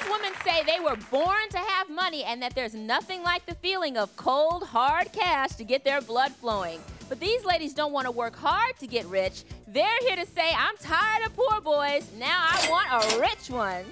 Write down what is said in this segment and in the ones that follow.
These women say they were born to have money and that there's nothing like the feeling of cold, hard cash to get their blood flowing. But these ladies don't want to work hard to get rich. They're here to say, I'm tired of poor boys. Now I want a rich one.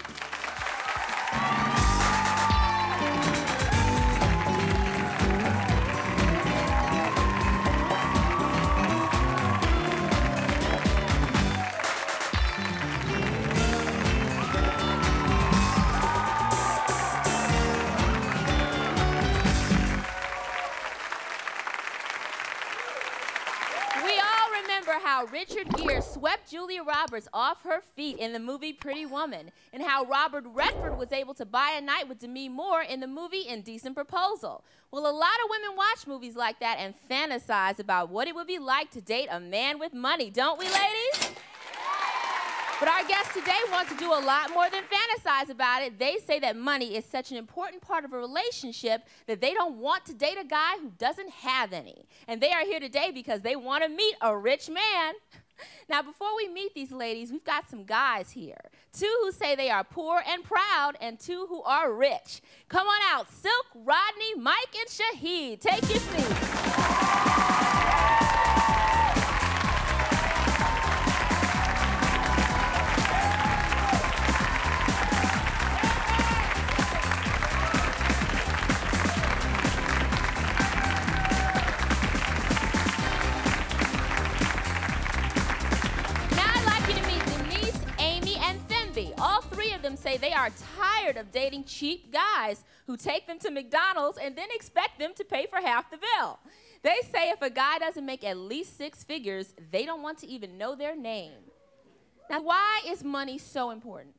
How Richard Gere swept Julia Roberts off her feet in the movie Pretty Woman, and how Robert Redford was able to buy a night with Demi Moore in the movie Indecent Proposal. Well, a lot of women watch movies like that and fantasize about what it would be like to date a man with money, don't we, ladies? But our guests today want to do a lot more than fantasize about it. They say that money is such an important part of a relationship that they don't want to date a guy who doesn't have any. And they are here today because they want to meet a rich man. Now, before we meet these ladies, we've got some guys here. 2 who say they are poor and proud, and 2 who are rich. Come on out, Silk, Rodney, Mike, and Shahid. Take your seats. All 3 of them say they are tired of dating cheap guys who take them to McDonald's and then expect them to pay for half the bill. They say if a guy doesn't make at least 6 figures, they don't want to even know their name. Now, why is money so important?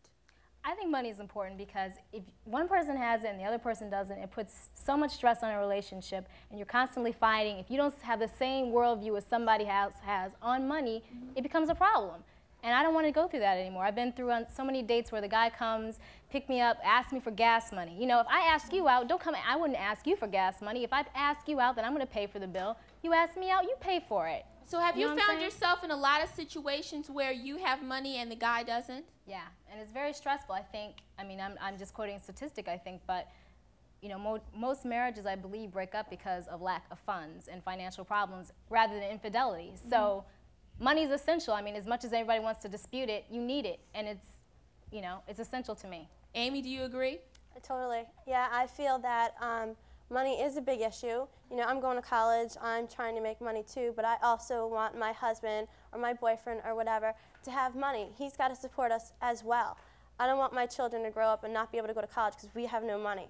I think money is important because if one person has it and the other person doesn't, it puts so much stress on a relationship, and you're constantly fighting. If you don't have the same worldview as somebody else has on money, it becomes a problem. And I don't want to go through that anymore. I've been through on so many dates where the guy comes, pick me up, ask me for gas money. You know, if I ask you out, don't come, I wouldn't ask you for gas money. If I ask you out, then I'm going to pay for the bill. You ask me out, you pay for it. So have you found yourself in a lot of situations where you have money and the guy doesn't? Yeah, and it's very stressful, I think. I mean, I'm just quoting a statistic, I think, but you know, most marriages, I believe, break up because of lack of funds and financial problems rather than infidelity. So money is essential. I mean, as much as everybody wants to dispute it, you need it, and it's, you know, it's essential to me. Amy, do you agree? Totally. Yeah, I feel that money is a big issue. You know, I'm going to college, I'm trying to make money too, but I also want my husband or my boyfriend or whatever to have money. He's got to support us as well. I don't want my children to grow up and not be able to go to college because we have no money.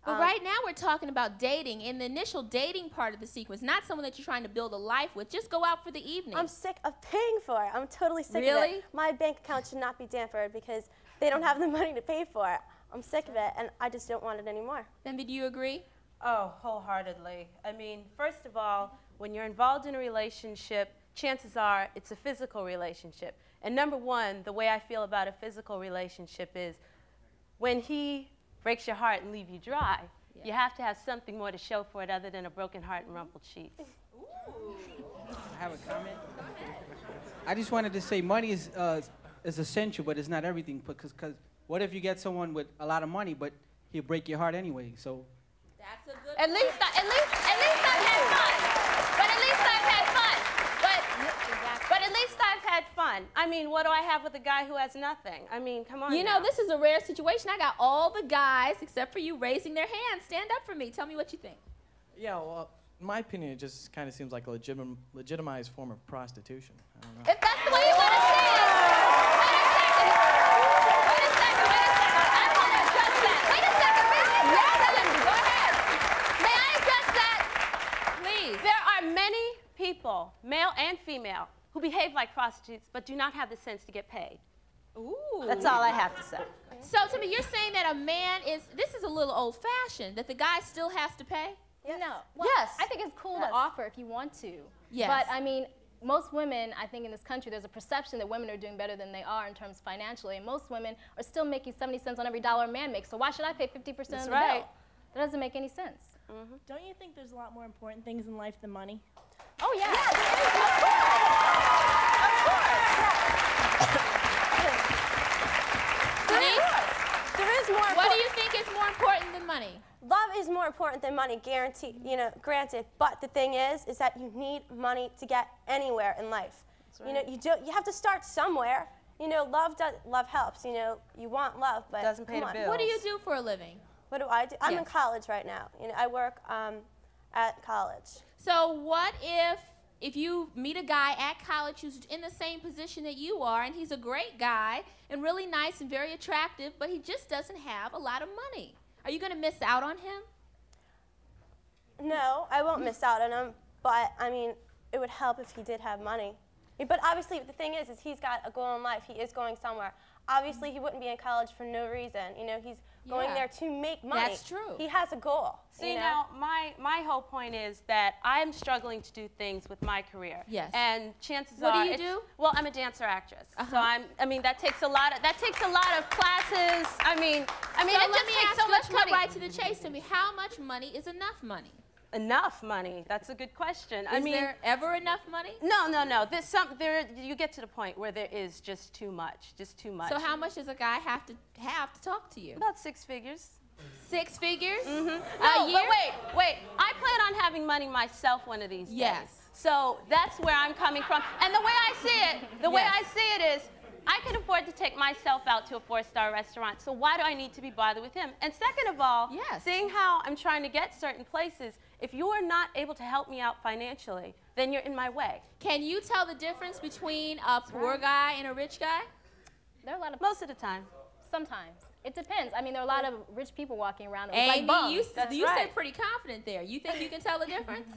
But right now we're talking about dating, in the initial dating part of the sequence, not someone that you're trying to build a life with. Just go out for the evening. I'm sick of paying for it. I'm totally sick of it. My bank account should not be dampered because they don't have the money to pay for it. I'm sick of it, and I just don't want it anymore. Bembe, do you agree? Oh, wholeheartedly. I mean, first of all, when you're involved in a relationship, chances are it's a physical relationship. And number one, the way I feel about a physical relationship is when he breaks your heart and leave you dry, you have to have something more to show for it other than a broken heart and rumpled sheets. I have a comment. I just wanted to say money is essential, but it's not everything. Because what if you get someone with a lot of money, but he'll break your heart anyway? So that's a good. At least I've had fun. But at least I've had fun. But at least I've had fun. I mean, what do I have with a guy who has nothing? I mean, come on. You know, this is a rare situation. I got all the guys, except for you, raising their hands. Stand up for me. Tell me what you think. Yeah, well, in my opinion, it just kind of seems like a legitimized form of prostitution. I don't know. If that's the way you want to say it. Wait a second. I want to address that. Wait a second. Go ahead. May I address that? Please. There are many people, male and female, who behave like prostitutes but do not have the sense to get paid. Ooh. That's all I have to say. So, to me, you're saying that a man is, this is a little old-fashioned, that the guy still has to pay? Yes. No. Well, yes. I think it's cool to offer if you want to. Yes. But, I mean, most women, I think in this country, there's a perception that women are doing better than they are in terms financially, and most women are still making 70 cents on every dollar a man makes, so why should I pay 50% of the bill? That doesn't make any sense. Don't you think there's a lot more important things in life than money? Oh, yeah. Yes, of course. There is more. What is more important than money. Love is more important than money, guaranteed, granted. But the thing is that you need money to get anywhere in life. That's right. You have to start somewhere. Love helps. You want love, but doesn't pay the bills. What do you do for a living? What do I do? I'm in college right now. I work at college. So what if you meet a guy at college who's in the same position that you are, and he's a great guy and really nice and very attractive, but he just doesn't have a lot of money? Are you going to miss out on him? No, I won't miss out on him, but I mean, it would help if he did have money. But obviously, the thing is he's got a goal in life. He is going somewhere. Obviously, he wouldn't be in college for no reason. He's going there to make money. That's true. He has a goal. See, now, my whole point is that I'm struggling to do things with my career. Yes. And chances what are, do you do? Well, I'm a dancer actress. So I mean, that takes a lot of classes. I mean, it just takes so much money. Let's cut right to the chase. Tell me, how much money is enough money? Enough money? That's a good question. Is there ever enough money? No. You get to the point where there is just too much. So how much does a guy have to talk to you? About 6 figures. 6 figures? Mm-hmm. A year? But wait. I plan on having money myself one of these days. Yes. So that's where I'm coming from. And the way I see it is, I can afford to take myself out to a 4-star restaurant, so why do I need to be bothered with him? And second of all, seeing how I'm trying to get certain places, if you are not able to help me out financially, then you're in my way. Can you tell the difference between a poor guy and a rich guy? There are a lot of most of the time. Sometimes. It depends. I mean, there are a lot of rich people walking around that Amy, look like bums. you said pretty confident there. You think you can tell the difference?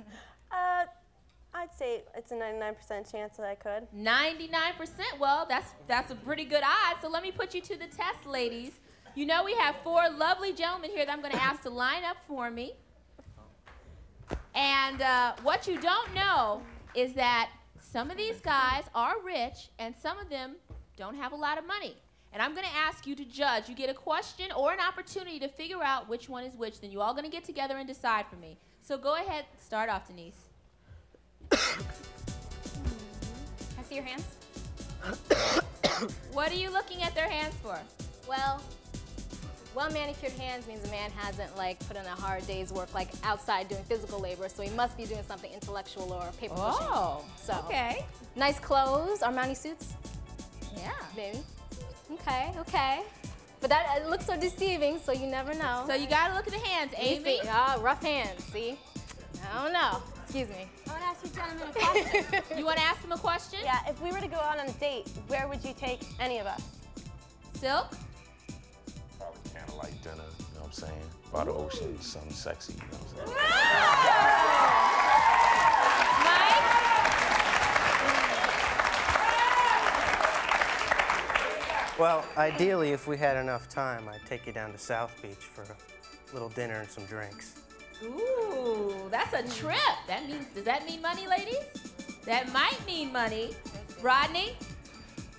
I'd say it's a 99% chance that I could. 99%? Well, that's a pretty good odds. So let me put you to the test, ladies. We have 4 lovely gentlemen here that I'm going to ask to line up for me. And what you don't know is that some of these guys are rich and some of them don't have a lot of money. And I'm going to ask you to judge. You get a question or an opportunity to figure out which one is which. Then you're all going to get together and decide for me. So go ahead. Start off, Denise. I see your hands. What are you looking at their hands for? Well-manicured hands means a man hasn't put in a hard day's work outside doing physical labor, so he must be doing something intellectual or paper pushing. Oh, so, okay. Nice clothes, Armani suits. Yeah. Maybe. Okay. But that it looks so deceiving, so you never know. So you gotta look at the hands, Amy. Rough hands, see? I don't know. Excuse me. I want to ask you gentlemen a question. You want to ask them a question? Yeah, if we were to go out on a date, where would you take any of us? Silk? Probably candlelight dinner, you know what I'm saying? By the ocean, something sexy, you know what I'm saying? Mike? Well, ideally, if we had enough time, I'd take you down to South Beach for a little dinner and some drinks. Ooh, that's a trip. Does that mean money, ladies? That might mean money. Rodney?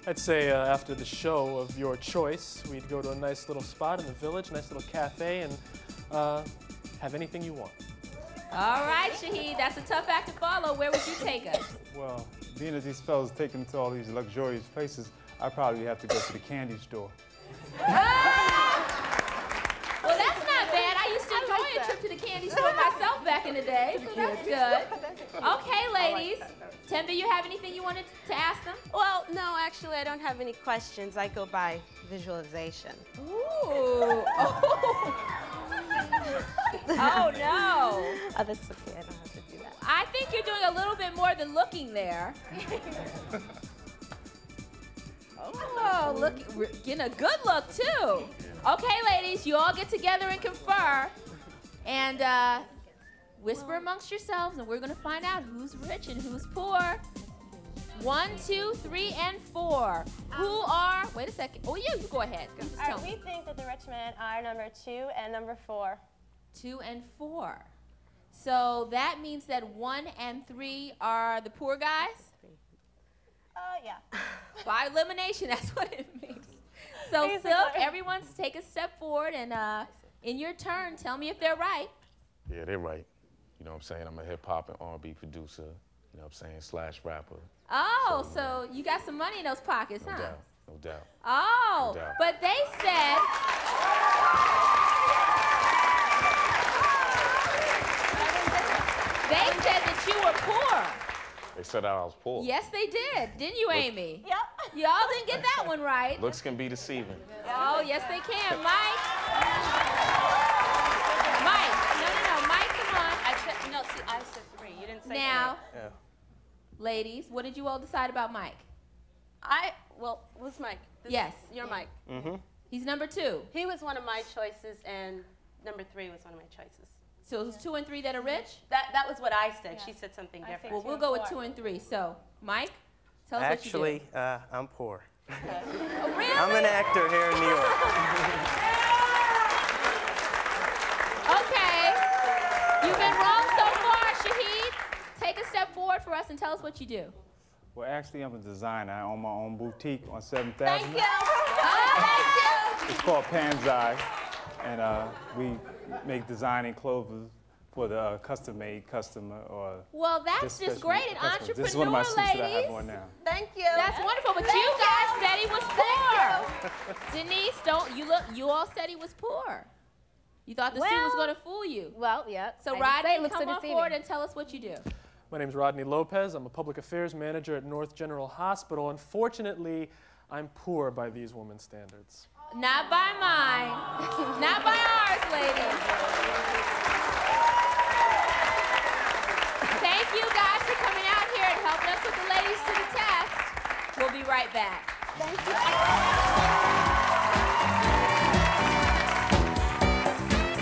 I'd say after the show of your choice, we'd go to a nice little spot in the village, nice little cafe, and have anything you want. All right, Shahid, that's a tough act to follow. Where would you take us? Well, being that these fellas take them to all these luxurious places, I probably have to go to the candy store. Well, that's not bad. I used to enjoy a trip to the candy store myself back in the day, so that's good. Okay, ladies. Temba, you have anything you wanted to ask them? Well, no, actually, I don't have any questions. I go by visualization. Ooh. Oh, no. Oh, that's okay. I don't have to do that. I think you're doing a little bit more than looking there. Oh, look, we're getting a good look, too. Okay, ladies, you all get together and confer. And whisper amongst yourselves, and we're going to find out who's rich and who's poor. 1, 2, 3, and 4. Who are, wait a second. Oh, you go ahead. Just tell me. We think that the rich men are number 2 and number 4. 2 and 4. So that means that 1 and 3 are the poor guys? Yeah. By elimination, that's what it means. So, Silk, everyone's take a step forward, and in your turn, tell me if they're right. Yeah, they're right. You know what I'm saying? I'm a hip-hop and R&B producer, you know what I'm saying, / rapper. Oh, so you got some money in those pockets, no huh? Doubt, no doubt. Oh, No doubt. but they said... poor. They said that I was poor. Yes, they did. Didn't you, Amy? Yep. Y'all didn't get that one right. Looks can be deceiving. Oh, yes, they can. Mike? Mike. No. Mike, come on. I said 3. You didn't say Now, Yeah. ladies, what did you all decide about Mike? Well, who's Mike? Yes. You're Mike. Mm-hmm. He's number 2. He was one of my choices, and number 3 was one of my choices. So it was 2 and 3 that are rich? That was what I said. She said something different. Well, we'll go with 2 and 3. So, Mike, tell us what you do. Actually, I'm poor. Oh, really? I'm an actor here in New York. Okay. You've been wrong so far, Shahid. Take a step forward for us and tell us what you do. Well, actually, I'm a designer. I own my own boutique on 7th Thank Avenue. you. Oh, thank you. It's called Panzai, and we make designing clothes for the custom-made customer or. Well, that's just great, an customers. entrepreneur, This is one of my suits that I ladies. have on now. Thank you. That's wonderful, but you guys said he was poor. Denise, you all said he was poor. You thought the suit was going to fool you. Well, yeah. So I Rodney, looks come so on deceiving. forward and tell us what you do. My name's Rodney Lopez. I'm a public affairs manager at North General Hospital. Unfortunately, I'm poor by these women's standards. Not by mine. Not by ours, ladies. Thank you guys for coming out here and helping us with the ladies to the test. We'll be right back. Thank you.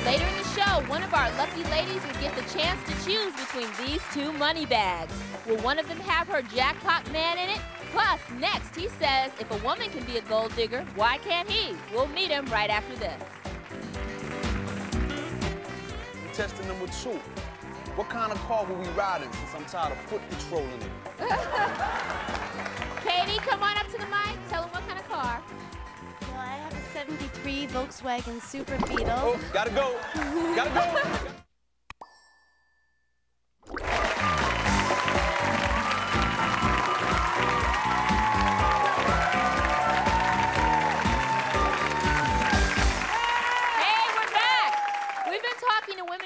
Later in the show, one of our lucky ladies will get the chance to choose between these 2 money bags. Will one of them have her jackpot man in it? Plus, next, he says if a woman can be a gold digger, why can't he? We'll meet him right after this. Contestant number 2. What kind of car will we riding since I'm tired of foot patrolling it? Katie, come on up to the mic. Tell them what kind of car. Well, I have a 73 Volkswagen Super Beetle. Oh, gotta go. Gotta go.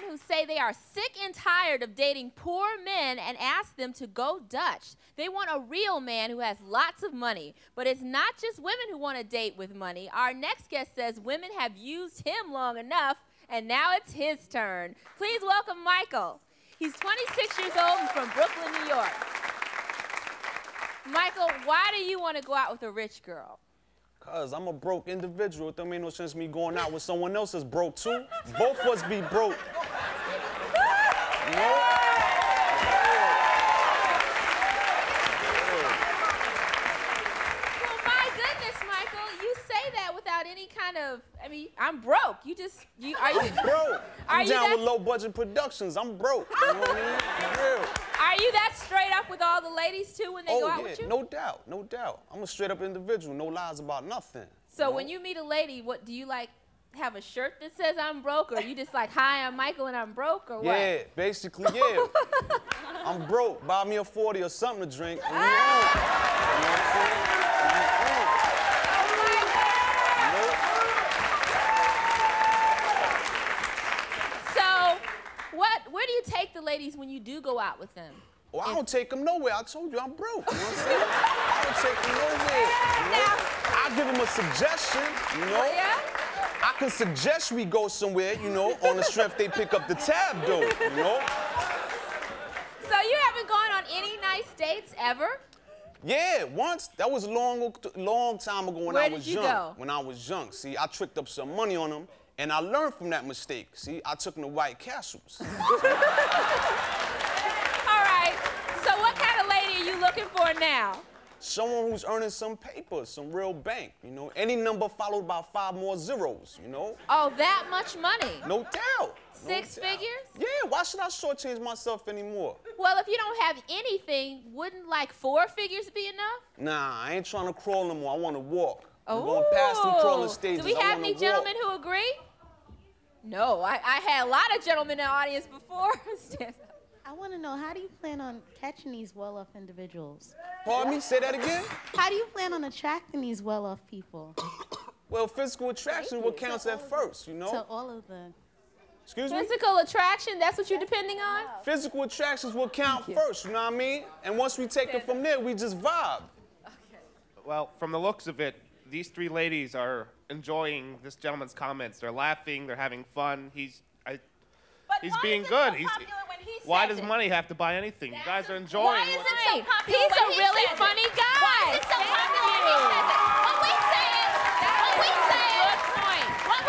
Who say they are sick and tired of dating poor men and ask them to go Dutch. They want a real man who has lots of money. But it's not just women who want to date with money. Our next guest says women have used him long enough, and now it's his turn. Please welcome Michael. He's 26 years old and from Brooklyn, New York. Michael, why do you want to go out with a rich girl? Cause I'm a broke individual. It don't make no sense me going out with someone else that's broke too. Both of us be broke. You know? Well, my goodness, Michael, you say that without any kind of, I mean, I'm broke. Are you? I'm broke. I'm down that, with low budget productions. I'm broke. You know what I mean? For real. Are you that straight up with all the ladies too when they go out with you? No doubt, no doubt. I'm a straight up individual, no lies about nothing. So when you meet a lady, what do you like? Have a shirt that says I'm broke, or you just like, hi, I'm Michael and I'm broke, or what? Yeah, basically, yeah. I'm broke. Buy me a 40 or something to drink. And you know what I'm saying? Where do you take the ladies when you do go out with them? Well, I don't take them nowhere. I told you I'm broke. You know what I'm saying? I don't take them nowhere. You know? I give them a suggestion, you know? Yeah? I can suggest we go somewhere, you know, on the strength they pick up the tab, though, you know? So you haven't gone on any nice dates ever? Yeah, once. That was a long time ago when I was young. Go? When I was young. See, I tricked up some money on them. And I learned from that mistake. See, I took them to White Castles. All right. So what kind of lady are you looking for now? Someone who's earning some paper, some real bank, you know? Any number followed by 5 more zeros, you know? Oh, that much money? No doubt. Six figures? Yeah, why should I shortchange myself anymore? Well, if you don't have anything, wouldn't like 4 figures be enough? Nah, I ain't trying to crawl no more. I want to walk. I'm going past them crawling stages. Do we have any gentlemen who agree? No, I had a lot of gentlemen in the audience before. I want to know, how do you plan on catching these well-off individuals? Pardon me? Say that again? How do you plan on attracting these well-off people? Well, physical attraction is what counts at first, you know? To all of them. Excuse me? Physical attraction, that's what you're depending on? Physical attractions will count first, you know what I mean? And once we take it from there, we just vibe. Well, from the looks of it, these three ladies are enjoying this gentleman's comments. They're laughing, they're having fun. He's being good. Why does money have to buy anything? You guys are enjoying. Why is it so popular? He's a really funny guy. Why is it so popular when he says it? When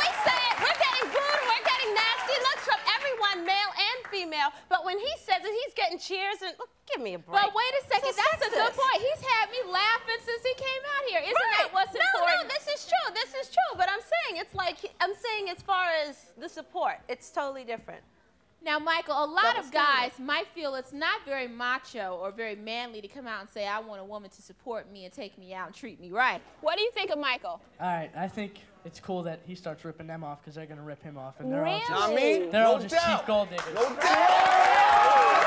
we say it, we're getting rude, we're getting nasty looks from everyone, male and female. But when he says it, he's getting cheers and give me a break. But wait a second, that's a good point. He's had me laughing since he came out here. Isn't that what's important? No, this is true. This is true. But I'm saying it's like I'm saying as far as the support, it's totally different. Now, Michael, a lot of guys might feel it's not very macho or very manly to come out and say, I want a woman to support me and take me out and treat me right. What do you think of Michael? All right, I think it's cool that he starts ripping them off because they're going to rip him off. And they're Really? all just, they're all just cheap gold diggers. No doubt.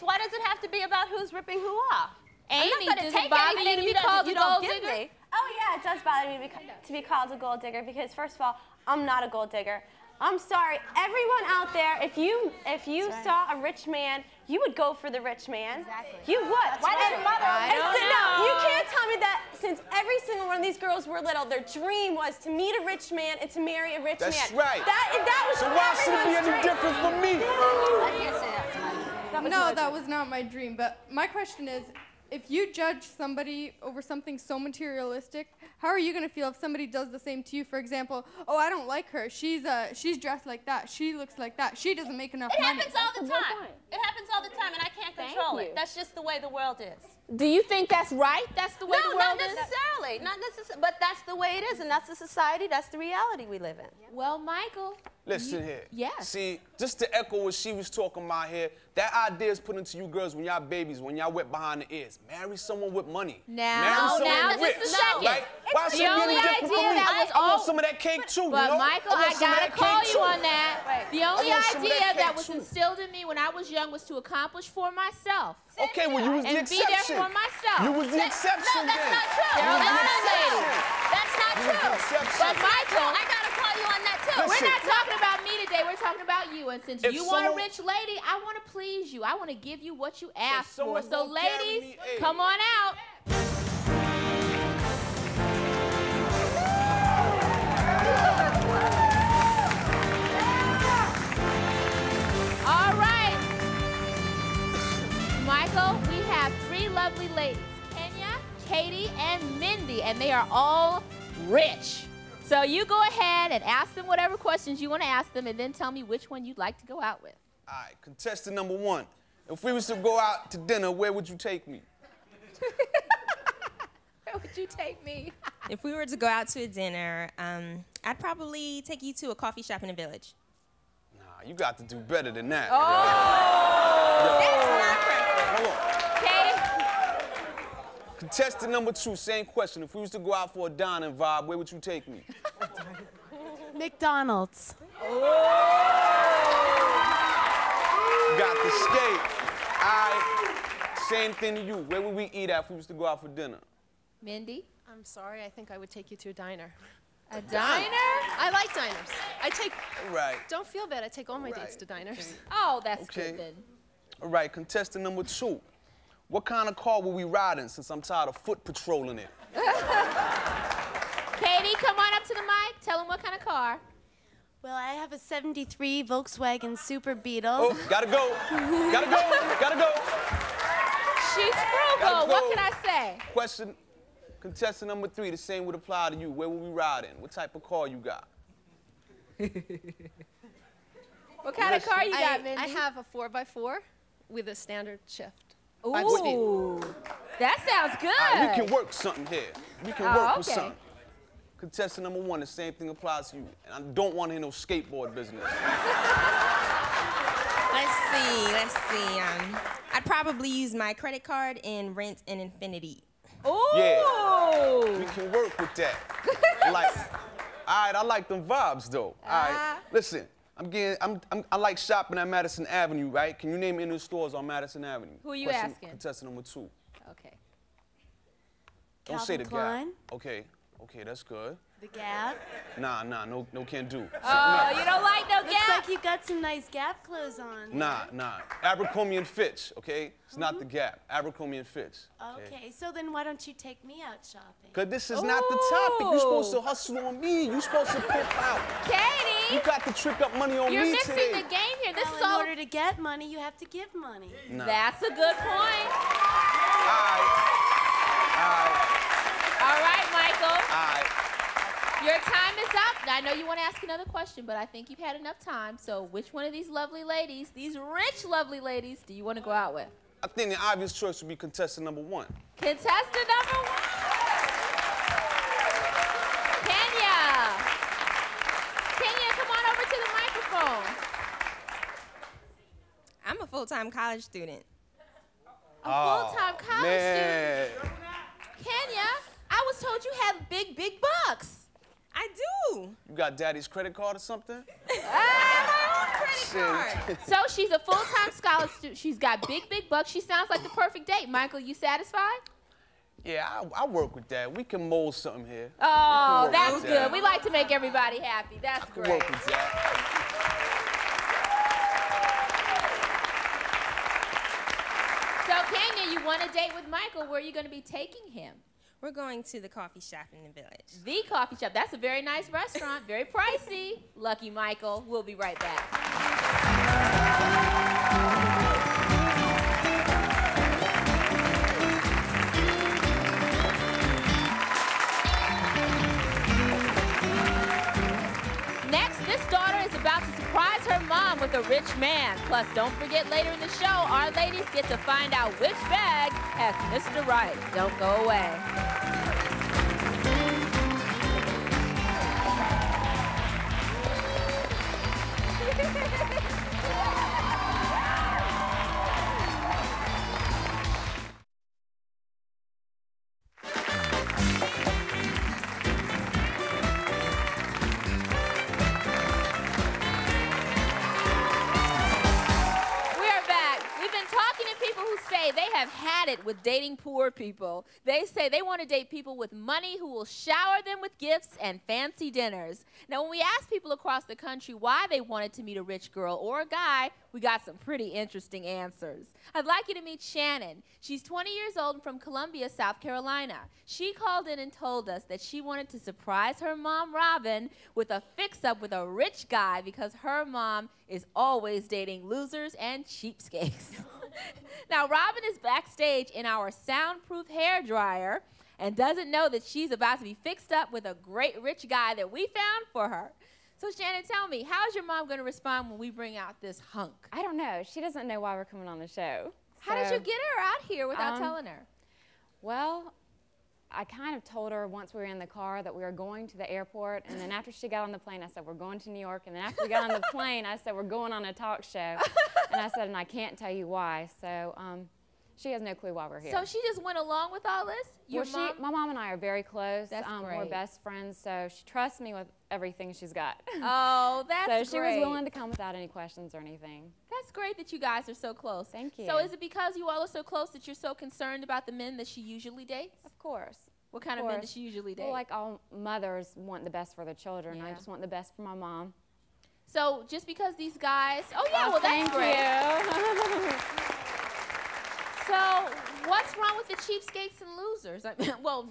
Why does it have to be about who's ripping who off? Amy, does it bother you to be called a gold digger? Oh yeah, it does bother me to be called a gold digger because first of all, I'm not a gold digger. I'm sorry, everyone out there, if you saw a rich man, you would go for the rich man. Exactly. You would. Why does it bother me? No, you can't tell me that since every single one of these girls were little, their dream was to meet a rich man and to marry a rich man. That's right. That was so why should it be any different for me? I can't say that. No, that was not my dream. But my question is, if you judge somebody over something so materialistic, how are you going to feel if somebody does the same to you? For example, oh, I don't like her. She's dressed like that. She looks like that. She doesn't make enough money. It happens all the time. It happens all the time, and I can't control it. That's just the way the world is. Do you think that's right? That's the way the world is? No, not necessarily. Not necessarily. But that's the way it is, and that's the society. That's the reality we live in. Well, Michael. Listen here. Yes. See, just to echo what she was talking about here, that idea is put into you girls when y'all babies, when y'all wet behind the ears. Marry someone with money. Now, rich. this is the second. Right? Why should it be any different from me? I want some of that cake too, But you know? Michael, I gotta call you on that. Right. The only I want some of idea that that cake was too. instilled in me when I was young was to accomplish for myself. Okay, well, you was the and exception. be there for myself. You was the exception No, that's then. not true. There are a lot of ladies. That's not You was the true. exception. But Michael, I gotta call you on that too. we're not talking about me today. We're talking about you. And since If you want a someone- rich lady, I want to please you. I want to give you what you asked for. someone So, won't carry ladies, me, hey. come on out. All right. Michael, we have three lovely ladies, Kenya, Katie, and Mindy, and they are all rich. So you go ahead and ask them whatever questions you want to ask them, and then tell me which one you'd like to go out with. All right, contestant number one. If we was to go out to dinner, where would you take me? Where would you take me? If we were to go out to a dinner, I'd probably take you to a coffee shop in the village. Nah, you got to do better than that. That's not Hold on. Contestant number two, same question. If we was to go out for a dining vibe, where would you take me? McDonald's. Got the skate. All right, same thing to you. Where would we eat at if we was to go out for dinner? Mindy? I'm sorry, I think I would take you to a diner. A diner? I like diners. I take. All right. Don't feel bad. I take all my dates to diners. Oh, that's Okay. good then. All right, contestant number two. What kind of car will we ride in since I'm tired of foot patrolling it? Katie, come on up to the mic. Tell them what kind of car. Well, I have a 73 Volkswagen Super Beetle. Oh, gotta go. Gotta go. Gotta go. She's frugal. Gotta go. What can I say? Question, contestant number three, the same would apply to you. Where will we ride in? What type of car you got? What kind of car you got, Mindy? I have a 4x4 with a standard shift. Ooh, that sounds good. All right, we can work something here. We can Oh, work with okay. something. Contestant number one, the same thing applies to you. And I don't want to hear no skateboard business. Let's see. I'd probably use my credit card and rent an Infinity. Ooh. Yeah, we can work with that. Like, all right, I like them vibes though. All right, listen, I like shopping at Madison Avenue, right? Can you name any of the stores on Madison Avenue? Who are you Question, asking? Contestant number two. Okay. Don't say the Klein? Gap. Okay, okay, that's good. The Gap? Nah, no can do. Oh, you don't like no Looks Gap? like you got some nice Gap clothes on. Nah. Abercrombie and Fitch, okay? It's not the Gap. Abercrombie and Fitch. Okay, so then why don't you take me out shopping? Because this is not the topic. You're supposed to hustle on me. You're supposed to pimp out. Katie! You got to trick up money on You're me missing today. the game here. This Well, is all. in order to get money, you have to give money. Nah. That's a good point. All right, Michael. Your time is up. I know you want to ask another question, but I think you've had enough time. So which one of these lovely ladies, these rich lovely ladies, do you want to go out with? I think the obvious choice would be contestant number 1. Contestant number 1. Kenya, come on over to the microphone. I'm a full-time college student. A full-time college student? Kenya, I was told you had big bucks. I do. You got daddy's credit card or something? So she's a full-time scholar student. She's got big bucks. She sounds like the perfect date. Michael, you satisfied? Yeah, I work with that. We can mold something here. Oh, that's good. We like to make everybody happy. That's I can great. work with that. So Kenya, you want a date with Michael. Where are you going to be taking him? We're going to the coffee shop in the village. The coffee shop. That's a very nice restaurant. Very pricey. Lucky Michael. We'll be right back. Next, this daughter is about to surprise her mom with a rich man. Plus, don't forget later in the show, our ladies get to find out which bag has Mr. Right. Don't go away. They have had it with dating poor people. They say they want to date people with money who will shower them with gifts and fancy dinners. Now, when we asked people across the country why they wanted to meet a rich girl or a guy, we got some pretty interesting answers. I'd like you to meet Shannon. She's 20 years old and from Columbia, South Carolina. She called in and told us that she wanted to surprise her mom, Robin, with a fix-up with a rich guy because her mom is always dating losers and cheapskates. Now, Robin is backstage in our soundproof hairdryer and doesn't know that she's about to be fixed up with a great rich guy that we found for her. So, Shannon, tell me, how's your mom going to respond when we bring out this hunk? I don't know. She doesn't know why we're coming on the show. How did you get her out here without telling her? Well, I kind of told her once we were in the car that we were going to the airport, and then after she got on the plane, I said, we're going to New York, and then after we got on the plane, I said, we're going on a talk show, and I said, and I can't tell you why, so she has no clue why we're here. So she just went along with all this? My mom and I are very close. That's great. We're best friends, so she trusts me with everything she's got. Oh, that's great. So she was willing to come without any questions or anything. That's great that you guys are so close. Thank you. So is it because you all are so close that you're so concerned about the men that she usually dates? Of course. What kind of men does she usually date? Well, like all mothers want the best for their children. Yeah. I just want the best for my mom. So just because these guys, well, that's great. Thank you. So what's wrong with the cheapskates and losers? I mean, well,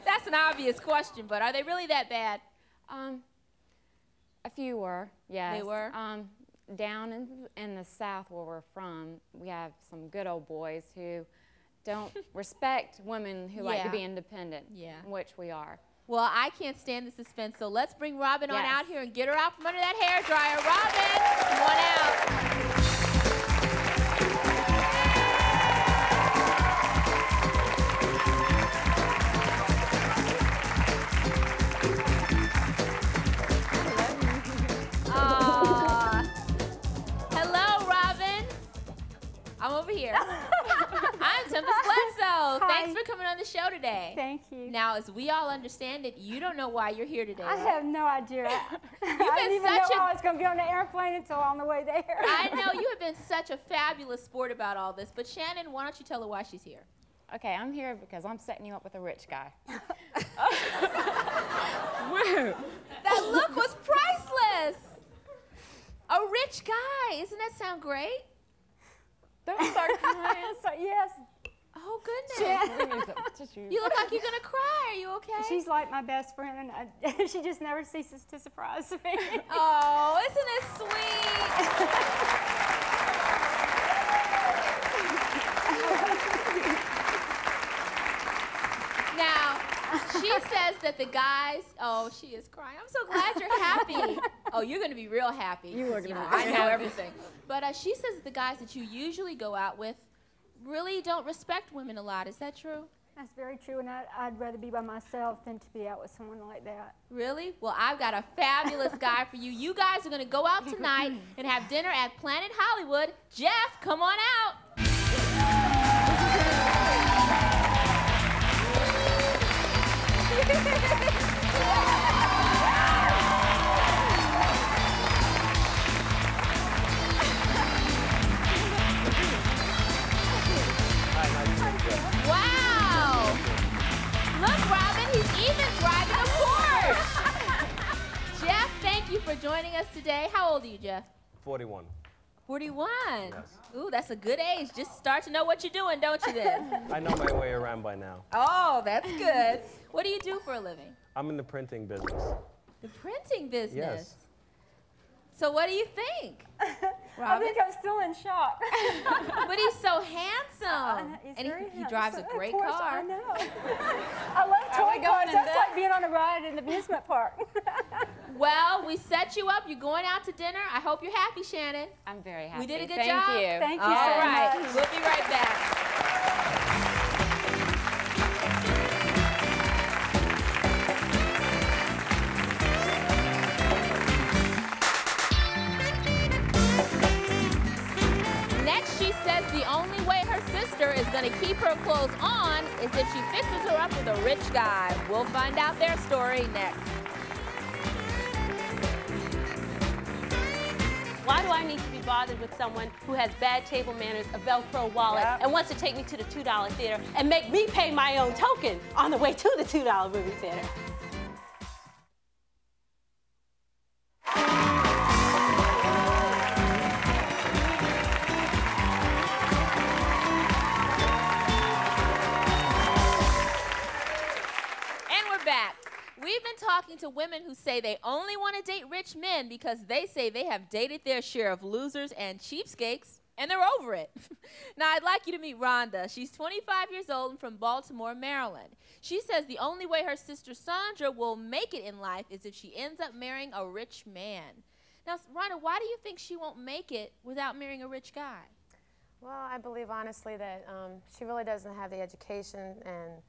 that's an obvious question, but are they really that bad? A few were, yes. They were? Down in the South where we're from, we have some good old boys who don't respect women who like to be independent, which we are. Well, I can't stand the suspense, so let's bring Robin on out here and get her out from under that hairdryer. Robin, come on out. Hello, Robin. I'm over here. I'm Tempest Bledsoe. Thanks for coming on the show today. Thank you. Now, as we all understand it, you don't know why you're here today. I have no idea. I didn't even know I was going to be on the airplane until on the way there. I know. You have been such a fabulous sport about all this. But Shannon, why don't you tell her why she's here? Okay, I'm here because I'm setting you up with a rich guy. That look was priceless. A rich guy. Doesn't that sound great? Don't start crying. Yes. Oh, goodness. You look like you're going to cry. Are you okay? She's like my best friend, and she just never ceases to surprise me. Oh, isn't it sweet? Now, she says that the guys, oh, she is crying. I'm so glad you're happy. Oh, you're going to be real happy. You are going to be I know everything. But she says that the guys that you usually go out with really don't respect women a lot. Is that true? That's very true, and I'd rather be by myself than to be out with someone like that. Really? Well, I've got a fabulous guy for you. You guys are going to go out tonight and have dinner at Planet Hollywood. Jeff, come on out. Wow! Look, Robin, he's even driving a Porsche. Jeff, thank you for joining us today. How old are you, Jeff? 41. 41? Yes. Ooh, that's a good age. Just start to know what you're doing, don't you then? I know my way around by now. Oh, that's good. What do you do for a living? I'm in the printing business. The printing business? Yes. So what do you think? I think I'm still in shock. But he's so handsome. He's very he drives a handsome. great Of course, car. I know. I love toy cars. That's like being on a ride in the amusement park. Well, we set you up. You're going out to dinner. I hope you're happy, Shannon. I'm very happy. We did a good Thank job. you. Thank you All so right. much. We'll be right back. Next, she says the only way her sister is going to keep her clothes on is if she fixes her up with a rich guy. We'll find out their story next. Why do I need to be bothered with someone who has bad table manners, a Velcro wallet, and wants to take me to the $2 theater and make me pay my own token on the way to the $2 movie theater? And we're back. We've been talking to women who say they only want to date rich men because they say they have dated their share of losers and cheapskates, and they're over it. Now, I'd like you to meet Rhonda. She's 25 years old and from Baltimore, Maryland. She says the only way her sister Sandra will make it in life is if she ends up marrying a rich man. Now, Rhonda, why do you think she won't make it without marrying a rich guy? Well, I believe honestly that she really doesn't have the education, and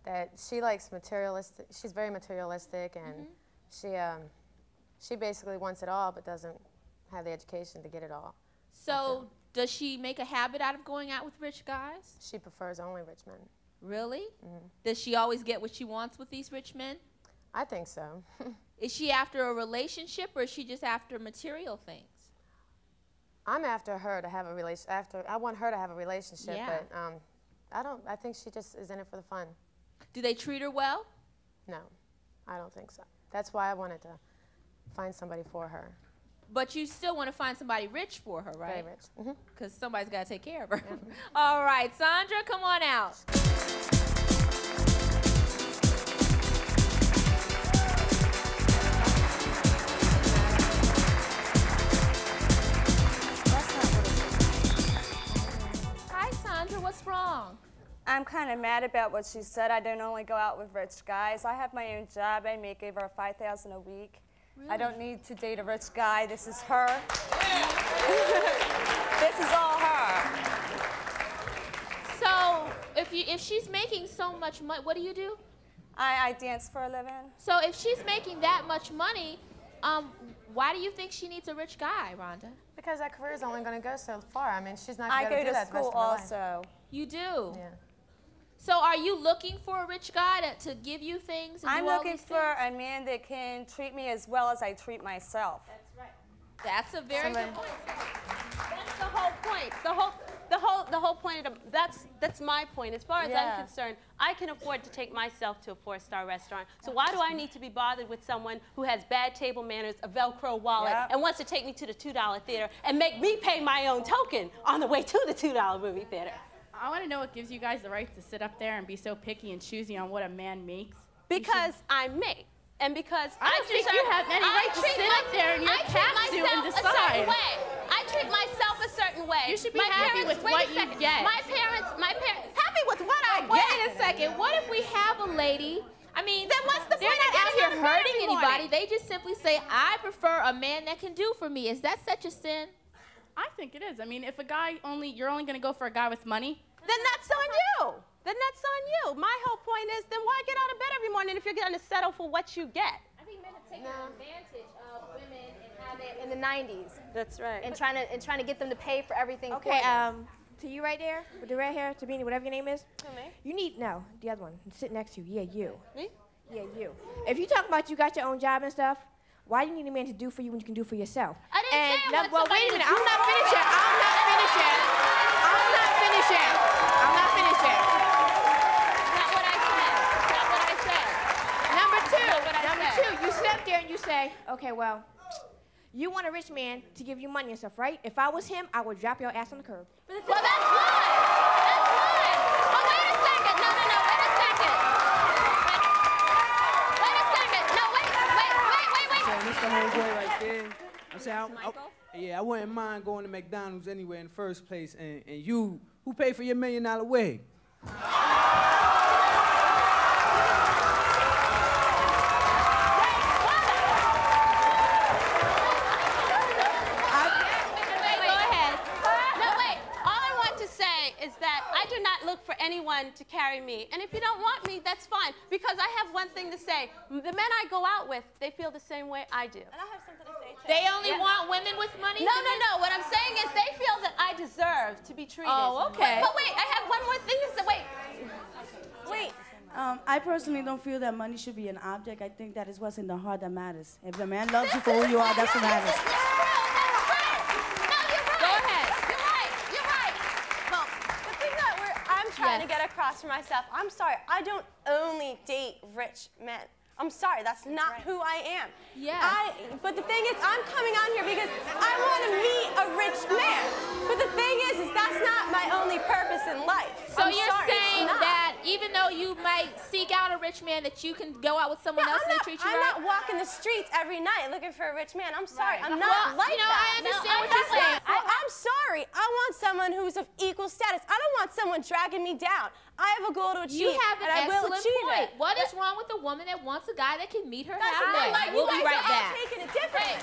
that she likes materialistic. She's very materialistic, and she basically wants it all, but doesn't have the education to get it all. So does she make a habit out of going out with rich guys? She prefers only rich men. Really? Does she always get what she wants with these rich men? I think so. Is she after a relationship, or is she just after material things? I'm after her to have a I want her to have a relationship, but I think she just is in it for the fun. Do they treat her well? No, I don't think so. That's why I wanted to find somebody for her. But you still want to find somebody rich for her, right? Very rich. Because somebody's got to take care of her. All right, Sandra, come on out. Hi, Sandra, what's wrong? I'm kind of mad about what she said. I don't only go out with rich guys. I have my own job. I make over $5,000 a week. Really? I don't need to date a rich guy. This is her. This is all her. So if she's making so much money, what do you do? I dance for a living. So if she's making that much money, why do you think she needs a rich guy, Rhonda? Because that career is only going to go so far. I mean, she's not I going to go do to that the rest school of her life. also. You do? Yeah. So are you looking for a rich guy to give you things and I'm do all looking these for things? a man that can treat me as well as I treat myself. That's right. That's a very good point. That's the whole point. The the whole point of that's my point. As far as I'm concerned, I can afford to take myself to a 4-star restaurant. So why do I need to be bothered with someone who has bad table manners, a Velcro wallet, and wants to take me to the $2 theater and make me pay my own token on the way to the $2 movie theater? I want to know what gives you guys the right to sit up there and be so picky and choosy on what a man makes. Because I'm me. And because I don't think you have any right to sit up there in your capsule and decide. I treat myself a certain way. You should be happy with what you get. My parents, happy with what I get. Wait a second. What if we have a lady? I mean, then what's the they're point not out of here hurting anybody. morning? They just simply say, I prefer a man that can do for me. Is that such a sin? I think it is. I mean, if a guy you're only going to go for a guy with money, then that's on you. Then that's on you. My whole point is, then why get out of bed every morning if you're going to settle for what you get? I think men have taken advantage of women and how they in the 90s. That's right. And trying to get them to pay for everything. Okay, for them. to you right there, with the red hair, Tabini, whatever your name is. Me? You need, no, the other one, sit next to you. Yeah, you. Me? Yeah, you. If you talk about you got your own job and stuff, why do you need a man to do for you when you can do for yourself? I didn't say I want well, wait a somebody minute. to I'm not finished yet. I'm not finished yet. I'm not finished yet. I'm not finished yet. Not what I said. Not what I said. Number two. Not what I Number said. 2. You sit up there and you say, okay, well, you want a rich man to give you money and stuff, right? If I was him, I would drop your ass on the curb. Well, that's fine. That's fine. Oh, wait a second. No, wait a second. Wait a second. No, wait. That's the homeboy right there. I'm saying, I wouldn't mind going to McDonald's anyway in the first place. And you, who paid for your $1 million wig? For anyone to carry me. And if you don't want me, that's fine. Because I have one thing to say. The men I go out with, they feel the same way I do. And I have something to say, too. They only want women with money? No. What I'm saying is they feel that I deserve to be treated. Oh, okay. But wait, I have one more thing to say. Wait. I personally don't feel that money should be an object. I think that is what's in the heart that matters. If the man loves you for who you are, that's what matters. Trying to get across for myself. I'm sorry, I don't only date rich men. I'm sorry, that's not who I am. Yes. But the thing is, I'm coming on here because I want to meet a rich man. But the thing is that's not my only purpose in life. So you're saying that even though you might seek out a rich man, that you can go out with someone else and they treat you right? I'm not walking the streets every night looking for a rich man. I'm sorry, I'm not like that. I understand what you're saying. I'm sorry. I want someone who's of equal status. I don't want someone dragging me down. I have a goal to achieve, you have an and I will excellent achieve point. it. What is wrong with a woman that wants a guy that can meet her That's halfway? like We'll be you guys right are all back. taking it differently.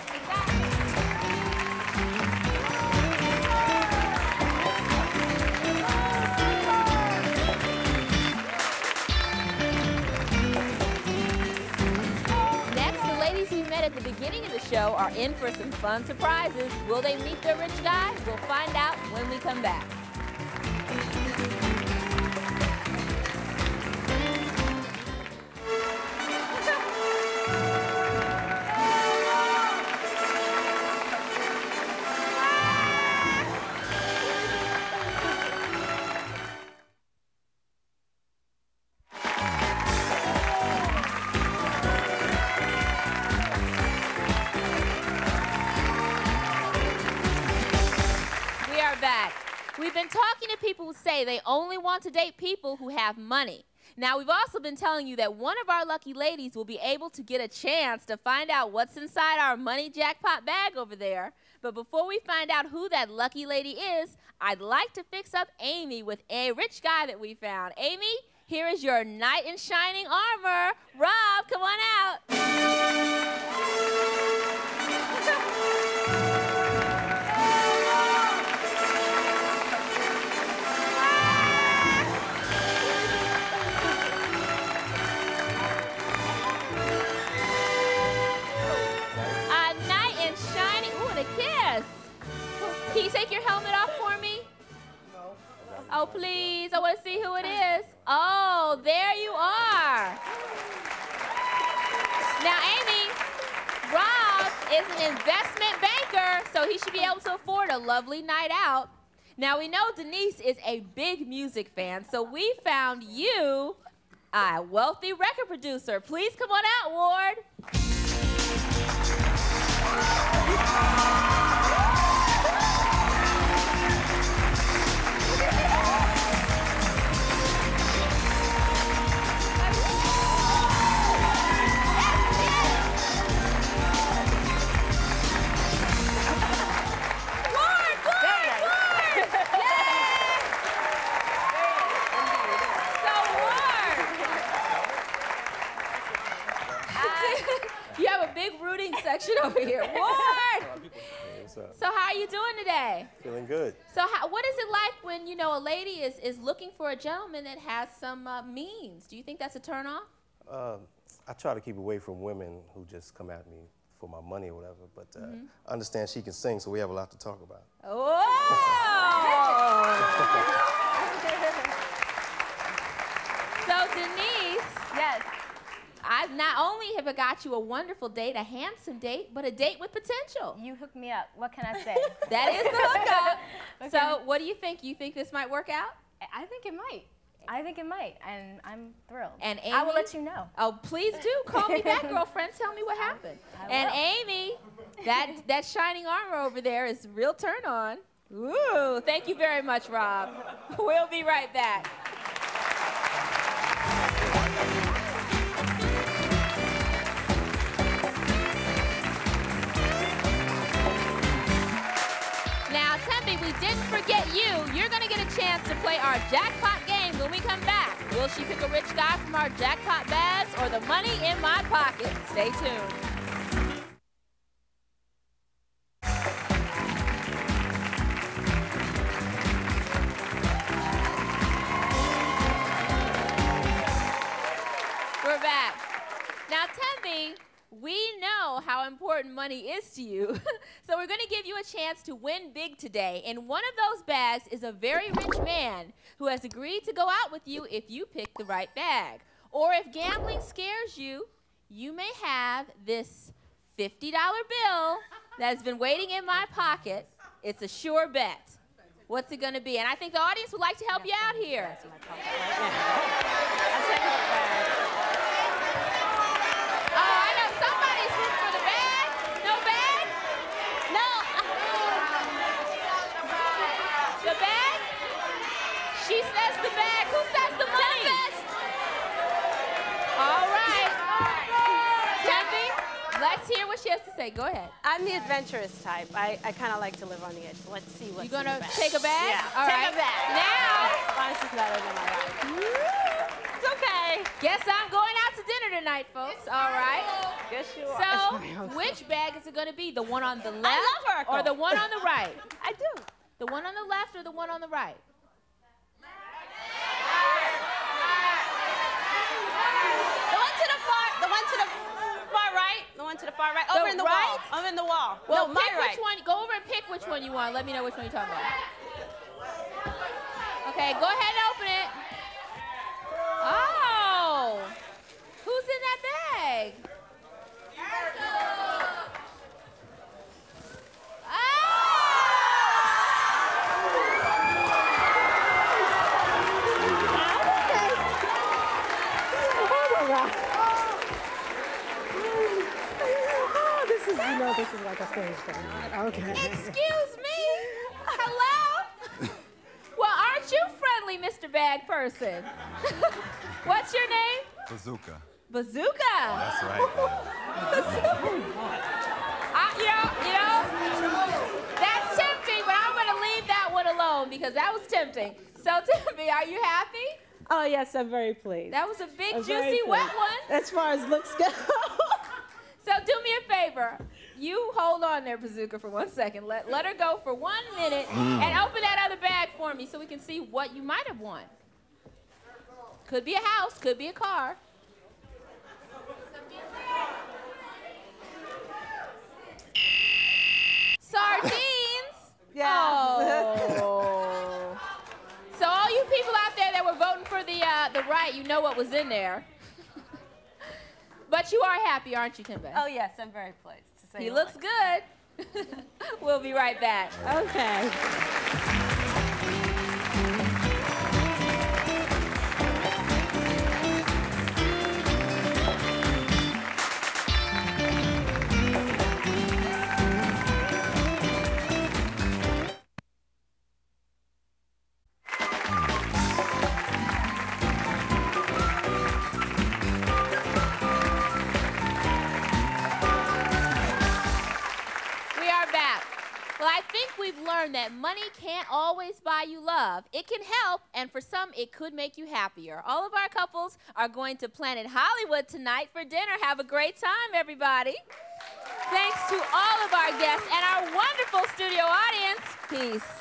Next, the ladies we met at the beginning of the show are in for some fun surprises. Will they meet their rich guy? We'll find out when we come back. We've been talking to people who say they only want to date people who have money. Now, we've also been telling you that one of our lucky ladies will be able to get a chance to find out what's inside our money jackpot bag over there. But before we find out who that lucky lady is, I'd like to fix up Amy with a rich guy that we found. Amy, here is your knight in shining armor. Rob, come on out. Can you take your helmet off for me? No. Oh, please. I want to see who it is. Oh, there you are. Now, Amy, Rob is an investment banker, so he should be able to afford a lovely night out. Now, we know Denise is a big music fan, so we found you a wealthy record producer. Please come on out, Ward. You have a big rooting section over here. Ward! So how are you doing today? Feeling good. So what is it like when, you know, a lady is looking for a gentleman that has some means? Do you think that's a turn off? I try to keep away from women who just come at me for my money or whatever, but I understand she can sing, so we have a lot to talk about. Oh! So Denise, yes, I not only have I got you a wonderful date, a handsome date, but a date with potential. You hooked me up. What can I say? That is the hookup. Okay. So what do you think? You think this might work out? I think it might. I think it might, and I'm thrilled. And Amy, I will let you know. Oh, please do. Call me back, girlfriend. Tell me what happened. And Amy, that shining armor over there is real turn on. Ooh, thank you very much, Rob. We'll be right back. Now, Tempe, we didn't forget you. You're going to get a chance to play our jackpot game when we come back. Will she pick a rich guy from our jackpot bags or the money in my pocket? Stay tuned. We're back. Now, Tempe, we know how important money is to you, so we're going to give you a chance to win big today. And one of those bags is a very rich man who has agreed to go out with you if you pick the right bag. Or if gambling scares you, you may have this $50 bill that has been waiting in my pocket. It's a sure bet. What's it going to be? And I think the audience would like to help you out here. She says the bag. Who says the money? All right. Tempe, let's hear what she has to say. Go ahead. I'm the adventurous type. I kind of like to live on the edge. Let's see what's You gonna in the bag. take a bag? Yeah. All take right. a bag. Now. Honestly, it's better than my life. It's okay. Guess I'm going out to dinner tonight, folks. All right. Guess you are. So, which bag is it going to be? The one on the left I love Urkel. or the one on the right? I do. The one on the left or the one on the right? The one to the far right. Over in the wall. Over in the wall. Well, no, pick my right. which one. Go over and pick which one you want. Let me know which one you're talking about. Okay, go ahead and open it. Oh, who's in that bag? This is like a stage thing. Okay. Excuse me? Hello? Well, aren't you friendly, Mr. Bag Person? What's your name? Bazooka. Bazooka? That's right. You know, that's tempting, but I'm going to leave that one alone because that was tempting. So, Timothy, are you happy? Oh, yes, I'm very pleased. That was a big, I'm juicy, wet one. As far as looks go. So do me a favor. You hold on there, Bazooka, for 1 second. Let her go for 1 minute and open that other bag for me so we can see what you might have won. Could be a house, could be a car. Sardines? Yeah. Oh. So all you people out there that were voting for the right, you know what was in there. But you are happy, aren't you, Timbe? Oh, yes, I'm very pleased to say He looks good. We'll be right back. Okay. learned that money can't always buy you love. It can help, and for some, it could make you happier. All of our couples are going to Planet Hollywood tonight for dinner. Have a great time, everybody. Thanks to all of our guests and our wonderful studio audience. Peace.